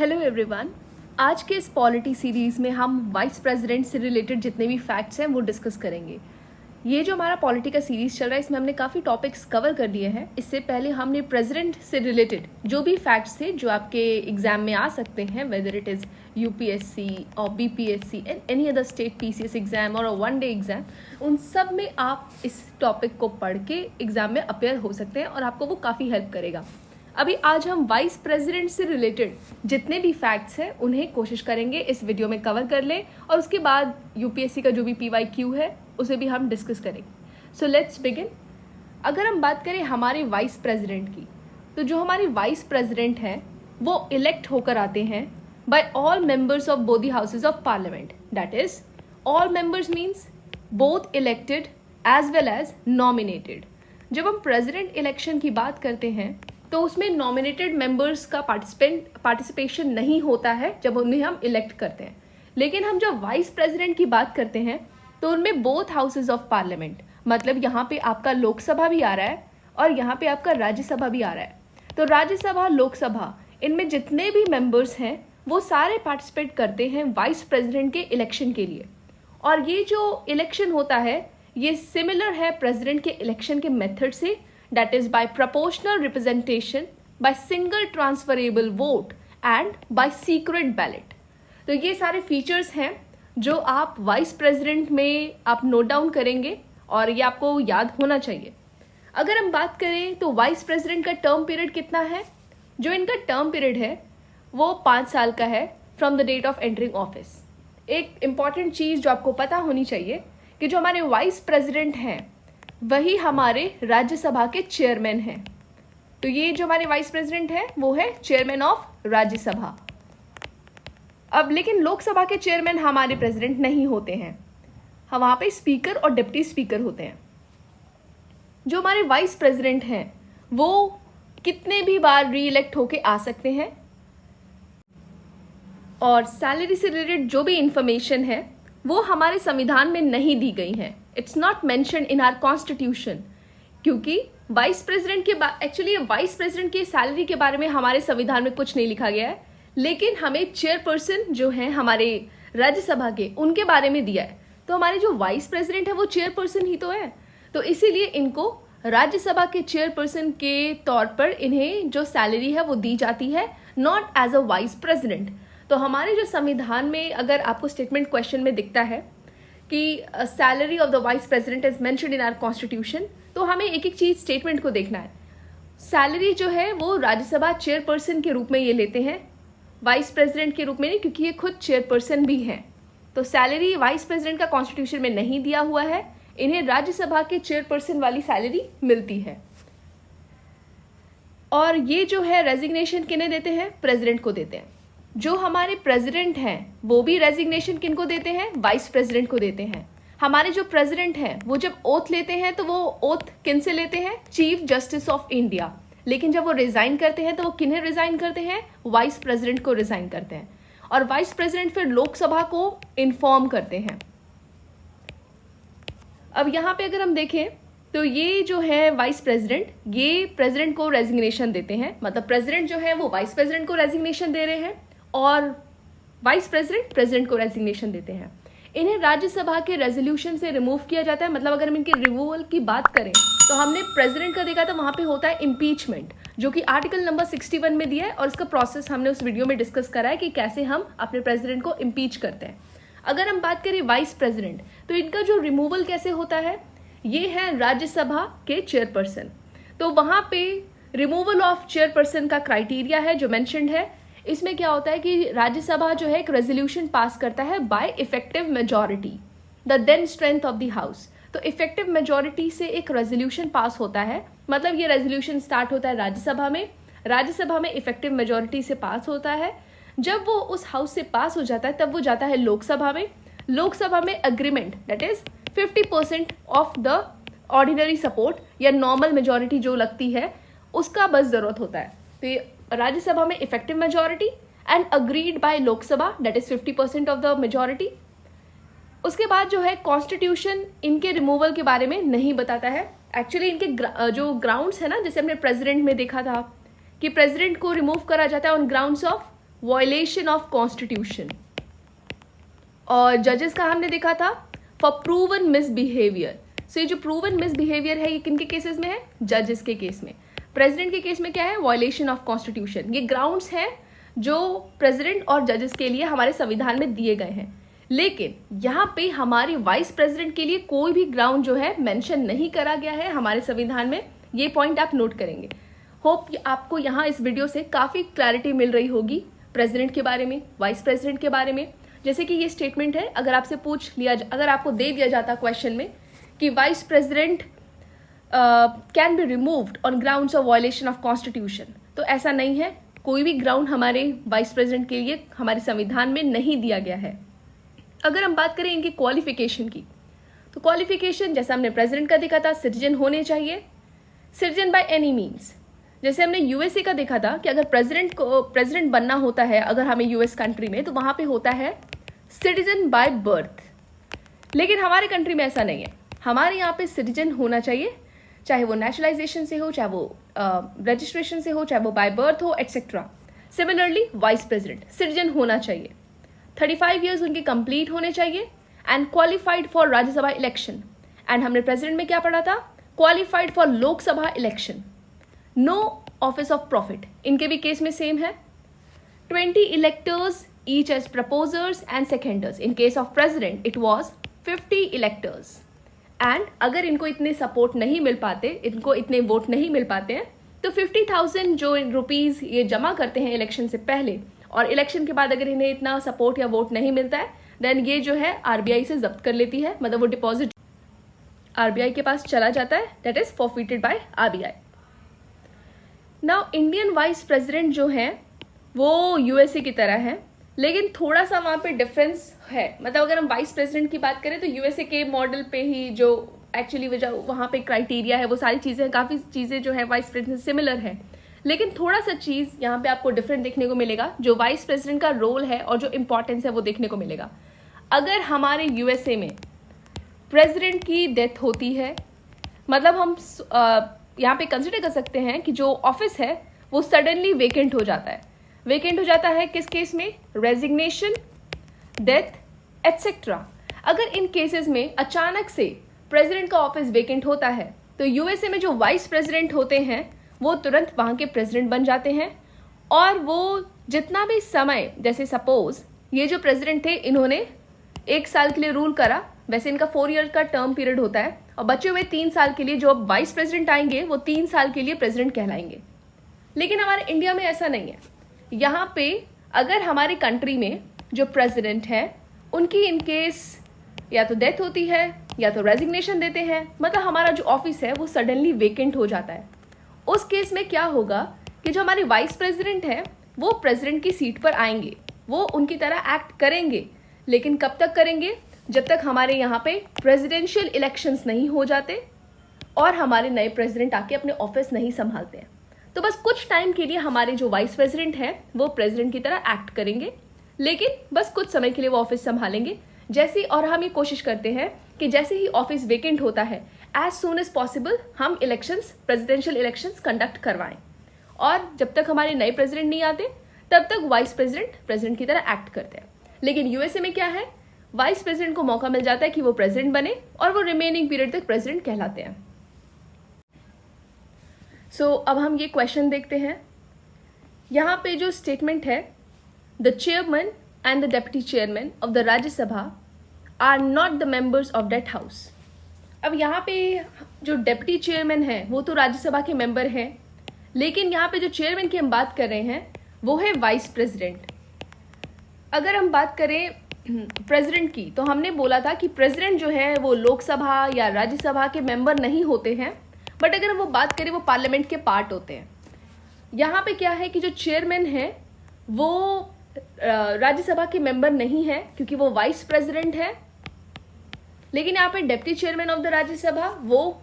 Hello everyone. आज के इस पॉलिटी सीरीज़ में हम वाइस प्रेसिडेंट से रिलेटेड जितने भी फैक्ट्स हैं वो डिस्कस करेंगे। ये जो हमारा पॉलिटी का सीरीज़ चल रहा है इसमें हमने काफ़ी टॉपिक्स कवर कर लिए हैं। इससे पहले हमने प्रेसिडेंट से रिलेटेड जो भी फैक्ट्स थे जो आपके एग्जाम में आ सकते हैं, वेदर इट इज़ यूपीएससी और BPSC and any other state PCS exam और वन डे एग्जाम, उन सब में आप इस टॉपिक को पढ़ के एग्जाम में अपेयर हो सकते हैं और आपको वो काफ़ी हेल्प करेगा। अभी आज हम वाइस प्रेसिडेंट से रिलेटेड जितने भी फैक्ट्स हैं उन्हें कोशिश करेंगे इस वीडियो में कवर कर लें और उसके बाद यूपीएससी का जो भी PYQ है उसे भी हम डिस्कस करेंगे। So let's begin. अगर हम बात करें हमारे वाइस प्रेसिडेंट की, तो जो हमारे वाइस प्रेसिडेंट हैं वो इलेक्ट होकर आते हैं by all members of both the houses of parliament. That is all members means both elected as well as nominated. जब हम प्रेसिडेंट इलेक्शन की बात करते हैं तो उसमें नॉमिनेटेड मेंबर्स का पार्टिसिपेशन नहीं होता है जब उन्हें हम इलेक्ट करते हैं। लेकिन हम जब वाइस प्रेसिडेंट की बात करते हैं तो उनमें बोथ हाउसेज ऑफ पार्लियामेंट, मतलब यहाँ पे आपका लोकसभा भी आ रहा है और यहाँ पे आपका राज्यसभा भी आ रहा है। तो राज्यसभा, लोकसभा, इनमें जितने भी मेंबर्स हैं वो सारे पार्टिसिपेट करते हैं वाइस प्रेसिडेंट के इलेक्शन के लिए। और ये जो इलेक्शन होता है ये सिमिलर है प्रेसिडेंट के इलेक्शन के मेथड से, that is by proportional representation, by single transferable vote and by secret ballot। तो ये सारे फीचर्स हैं जो आप वाइस प्रेसिडेंट में आप नोट डाउन करेंगे और ये आपको याद होना चाहिए। अगर हम बात करें तो वाइस प्रेसिडेंट का टर्म पीरियड कितना है? जो इनका टर्म पीरियड है वो 5 साल का है from the date of entering office. एक इम्पॉर्टेंट चीज़ जो आपको पता होनी चाहिए कि जो हमारे वाइस प्रेसिडेंट हैं वही हमारे राज्यसभा के चेयरमैन हैं। तो ये जो हमारे वाइस प्रेसिडेंट है वो है चेयरमैन ऑफ राज्यसभा। अब लेकिन लोकसभा के चेयरमैन हमारे प्रेसिडेंट नहीं होते हैं, हम वहाँ पे स्पीकर और डिप्टी स्पीकर होते हैं। जो हमारे वाइस प्रेसिडेंट हैं वो कितने भी बार री इलेक्ट होके आ सकते हैं। और सैलरी से रिलेटेड जो भी इंफॉर्मेशन है वो हमारे संविधान में नहीं दी गई है। It's not mentioned in our constitution, क्योंकि वाइस प्रेसिडेंट के एक्चुअली वाइस प्रेसिडेंट की सैलरी के बारे में हमारे संविधान में कुछ नहीं लिखा गया है, लेकिन हमें चेयरपर्सन जो है हमारे राज्यसभा के उनके बारे में दिया है। तो हमारे जो वाइस प्रेसिडेंट है वो चेयरपर्सन ही तो है, तो इसीलिए इनको राज्यसभा के चेयरपर्सन के तौर पर इन्हें जो सैलरी है वो दी जाती है, not as a vice president. तो हमारे जो संविधान में अगर आपको स्टेटमेंट क्वेश्चन में दिखता है कि salary of the vice president is mentioned in our constitution, तो हमें एक एक चीज स्टेटमेंट को देखना है। सैलरी जो है वो राज्यसभा चेयरपर्सन के रूप में ये लेते हैं, वाइस प्रेसिडेंट के रूप में नहीं, क्योंकि ये खुद चेयरपर्सन भी हैं। तो सैलरी वाइस प्रेसिडेंट का कॉन्स्टिट्यूशन में नहीं दिया हुआ है, इन्हें राज्यसभा के चेयरपर्सन वाली सैलरी मिलती है। और ये जो है रेजिग्नेशन किन्हें देते हैं? प्रेसिडेंट को देते हैं। जो हमारे प्रेसिडेंट हैं वो भी रेजिग्नेशन किनको देते हैं? वाइस प्रेसिडेंट को देते हैं। हमारे जो प्रेसिडेंट हैं वो जब ओथ लेते हैं तो वो ओथ किन से लेते हैं? Chief justice of India. लेकिन जब वो रिजाइन करते हैं तो वो किन्हें रिजाइन करते हैं? वाइस प्रेसिडेंट को रिजाइन करते हैं। और वाइस प्रेसिडेंट फिर लोकसभा को इन्फॉर्म करते हैं। अब यहाँ पे अगर हम देखें तो ये जो है वाइस प्रेसिडेंट, ये प्रेसिडेंट को रेजिग्नेशन देते हैं, मतलब प्रेसिडेंट जो है वो वाइस प्रेसिडेंट को रेजिग्नेशन दे रहे हैं और वाइस प्रेसिडेंट प्रेसिडेंट को रेजिग्नेशन देते हैं। इन्हें राज्यसभा के रेजोल्यूशन से रिमूव किया जाता है। मतलब अगर हम इनके रिमूवल की बात करें तो हमने प्रेसिडेंट का देखा था, वहां पे होता है इम्पीचमेंट, जो कि आर्टिकल नंबर 61 में दिया है और इसका प्रोसेस हमने उस वीडियो में डिस्कस करा है कि कैसे हम अपने प्रेसिडेंट को इम्पीच करते हैं। अगर हम बात करें वाइस प्रेसिडेंट, तो इनका जो रिमूवल कैसे होता है, ये है राज्यसभा के चेयरपर्सन। तो वहां पे रिमूवल ऑफ चेयरपर्सन का क्राइटेरिया है जो मेंशन्ड है। इसमें क्या होता है कि राज्यसभा जो है एक रेजोल्यूशन पास करता है by effective majority, the then strength of the house. तो इफेक्टिव मेजॉरिटी से एक रेजोल्यूशन पास होता है, मतलब ये रेजोल्यूशन स्टार्ट होता है राज्यसभा में इफेक्टिव मेजॉरिटी से पास होता है। जब वो उस हाउस से पास हो जाता है तब वो जाता है लोकसभा में agreement, that is 50% of the ordinary support या नॉर्मल मेजॉरिटी जो लगती है उसका बस जरूरत होता है। तो ये राज्यसभा में effective majority and agreed by Lok Sabha, that is 50% of the majority. उसके बाद जो है कॉन्स्टिट्यूशन इनके रिमूवल के बारे में नहीं बताता है। एक्चुअली इनके जो ग्राउंड्स है ना, जैसे हमने प्रेसिडेंट में देखा था कि प्रेसिडेंट को रिमूव करा जाता है on grounds of violation of constitution. और जजेस का हमने देखा था फॉर प्रूवन मिसबिहेवियर। सो ये जो प्रूवन मिसबिहेवियर है ये किनके केसेस में है? जजेस के केस में। प्रेसिडेंट के केस में क्या है? Violation of constitution. ये ग्राउंड्स हैं जो प्रेसिडेंट और जजेस के लिए हमारे संविधान में दिए गए हैं, लेकिन यहाँ पे हमारे वाइस प्रेसिडेंट के लिए कोई भी ग्राउंड जो है मेंशन नहीं करा गया है हमारे संविधान में। ये पॉइंट आप नोट करेंगे। होप आपको यहाँ इस वीडियो से काफ़ी क्लैरिटी मिल रही होगी प्रेसिडेंट के बारे में, वाइस प्रेसिडेंट के बारे में। जैसे कि ये स्टेटमेंट है, अगर आपसे पूछ लिया, अगर आपको दे दिया जाता क्वेश्चन में कि vice president can be removed on grounds of violation of constitution, तो ऐसा नहीं है। कोई भी ग्राउंड हमारे वाइस प्रेसिडेंट के लिए हमारे संविधान में नहीं दिया गया है। अगर हम बात करें इनकी क्वालिफिकेशन की, तो क्वालिफिकेशन जैसा हमने प्रेसिडेंट का देखा था, सिटीजन होने चाहिए, सिटीजन बाय एनी मीन्स। जैसे हमने यूएसए का देखा था कि अगर प्रेसिडेंट बनना होता है अगर हमें यूएस कंट्री में, तो वहां पे होता है सिटीजन बाय बर्थ। लेकिन हमारे कंट्री में ऐसा नहीं है। हमारे यहाँ पे सिटीजन होना चाहिए, चाहे वो नेशनलाइजेशन से हो, चाहे वो रजिस्ट्रेशन से हो, चाहे वो बाय बर्थ हो, etcetera. Similarly vice president citizen होना चाहिए, 35 ईयर्स उनके कंप्लीट होने चाहिए and qualified for Rajya Sabha election. And हमने प्रेसिडेंट में क्या पढ़ा था? Qualified for Lok Sabha election. No office of profit, इनके भी केस में सेम है। 20 electors each as proposers and seconders. In case of president it was 50 electors. And अगर इनको इतने सपोर्ट नहीं मिल पाते, इनको इतने वोट नहीं मिल पाते हैं, तो 50,000 जो रुपीज ये जमा करते हैं इलेक्शन से पहले, और इलेक्शन के बाद अगर इन्हें इतना सपोर्ट या वोट नहीं मिलता है, देन ये जो है आरबीआई से जब्त कर लेती है, मतलब वो डिपॉजिट आरबीआई के पास चला जाता है, that is forfeited by RBI. Now Indian vice president जो है वो यूएसए की तरह है, लेकिन थोड़ा सा वहां पे डिफरेंस है। मतलब अगर हम वाइस प्रेसिडेंट की बात करें तो यूएसए के मॉडल पे ही जो एक्चुअली वहां पे क्राइटेरिया है, वो सारी चीजें, काफी चीजें जो है वाइस प्रेसिडेंट से सिमिलर है, लेकिन थोड़ा सा चीज यहाँ पे आपको डिफरेंट देखने को मिलेगा। जो वाइस प्रेसिडेंट का रोल है और जो इंपॉर्टेंस है वो देखने को मिलेगा। अगर हमारे यूएसए में प्रेसिडेंट की डेथ होती है, मतलब हम यहाँ पे कंसिडर कर सकते हैं कि जो ऑफिस है वो सडनली वेकेंट हो जाता है। वेकेंट हो जाता है किस केस में? Resignation, death, etcetera. अगर इन केसेस में अचानक से प्रेसिडेंट का ऑफिस वेकेंट होता है, तो यूएसए में जो वाइस प्रेसिडेंट होते हैं वो तुरंत वहां के प्रेसिडेंट बन जाते हैं, और वो जितना भी समय, जैसे सपोज ये जो प्रेसिडेंट थे इन्होंने 1 साल के लिए रूल करा, वैसे इनका 4 ईयर का टर्म पीरियड होता है, और बचे हुए 3 साल के लिए जो अब वाइस प्रेसिडेंट आएंगे वो 3 साल के लिए प्रेसिडेंट कहलाएंगे। लेकिन हमारे इंडिया में ऐसा नहीं है। यहाँ पे अगर हमारे कंट्री में जो प्रेसिडेंट है उनकी इनकेस या तो डेथ होती है या तो रेजिग्नेशन देते हैं, मतलब हमारा जो ऑफिस है वो सडनली वेकेंट हो जाता है, उस केस में क्या होगा कि जो हमारे वाइस प्रेसिडेंट है वो प्रेसिडेंट की सीट पर आएंगे, वो उनकी तरह एक्ट करेंगे, लेकिन कब तक करेंगे? जब तक हमारे यहाँ पे प्रेसिडेंशियल इलेक्शंस नहीं हो जाते और हमारे नए प्रेसिडेंट आके अपने ऑफिस नहीं संभालते हैं। तो बस कुछ टाइम के लिए हमारे जो वाइस प्रेसिडेंट है वो प्रेसिडेंट की तरह एक्ट करेंगे, लेकिन बस कुछ समय के लिए वो ऑफिस संभालेंगे। जैसे, और हम ये कोशिश करते हैं कि जैसे ही ऑफिस वेकेंट होता है, एज सून एज पॉसिबल हम इलेक्शंस, प्रेसिडेंशियल इलेक्शंस कंडक्ट करवाएं, और जब तक हमारे नए प्रेसिडेंट नहीं आते तब तक वाइस प्रेसिडेंट प्रेसिडेंट की तरह एक्ट करते हैं। लेकिन यूएसए में क्या है, वाइस प्रेसिडेंट को मौका मिल जाता है कि वो प्रेसिडेंट बने, और वो रिमेनिंग पीरियड तक प्रेसिडेंट कहलाते हैं। सो अब हम ये क्वेश्चन देखते हैं। यहाँ पे जो स्टेटमेंट है, the chairman and the deputy chairman of the Rajya Sabha are not the members of that house. अब यहाँ पे जो डेप्यूटी चेयरमैन है वो तो राज्यसभा के मेंबर हैं, लेकिन यहाँ पे जो चेयरमैन की हम बात कर रहे हैं वो है वाइस प्रेसिडेंट। अगर हम बात करें प्रेसिडेंट की, तो हमने बोला था कि प्रेसिडेंट जो है वो लोकसभा या राज्यसभा के मेंबर नहीं होते हैं, बट अगर हम वो बात करें वो पार्लियामेंट के पार्ट होते हैं। यहाँ पे क्या है कि जो चेयरमैन है वो राज्यसभा के मेंबर नहीं है क्योंकि वो वाइस प्रेसिडेंट है, लेकिन यहाँ पे deputy chairman of the Rajya Sabha वो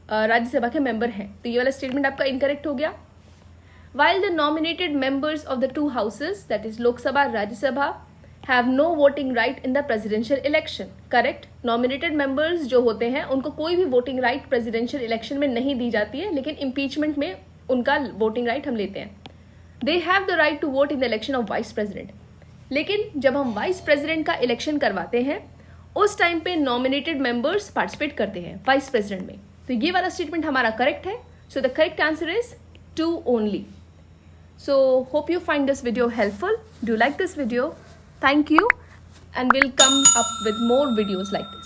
राज्यसभा के मेंबर हैं। तो ये वाला स्टेटमेंट आपका इनकरेक्ट हो गया। While the nominated members of the two houses, that is Lok Sabha, Rajya Sabha, have no voting right in the presidential election. Correct? Nominated members जो होते हैं उनको कोई भी voting right presidential election में नहीं दी जाती है, लेकिन impeachment में उनका voting right हम लेते हैं। They have the right to vote in the election of vice president. लेकिन जब हम वाइस प्रेसिडेंट का इलेक्शन करवाते हैं उस टाइम पे नॉमिनेटेड मेंबर्स पार्टिसिपेट करते हैं वाइस प्रेसिडेंट में। तो ये वाला स्टेटमेंट हमारा करेक्ट है। So the correct answer is 2 only. So hope you find this video helpful. Do you like this video? Thank you, and we'll come up with more videos like this.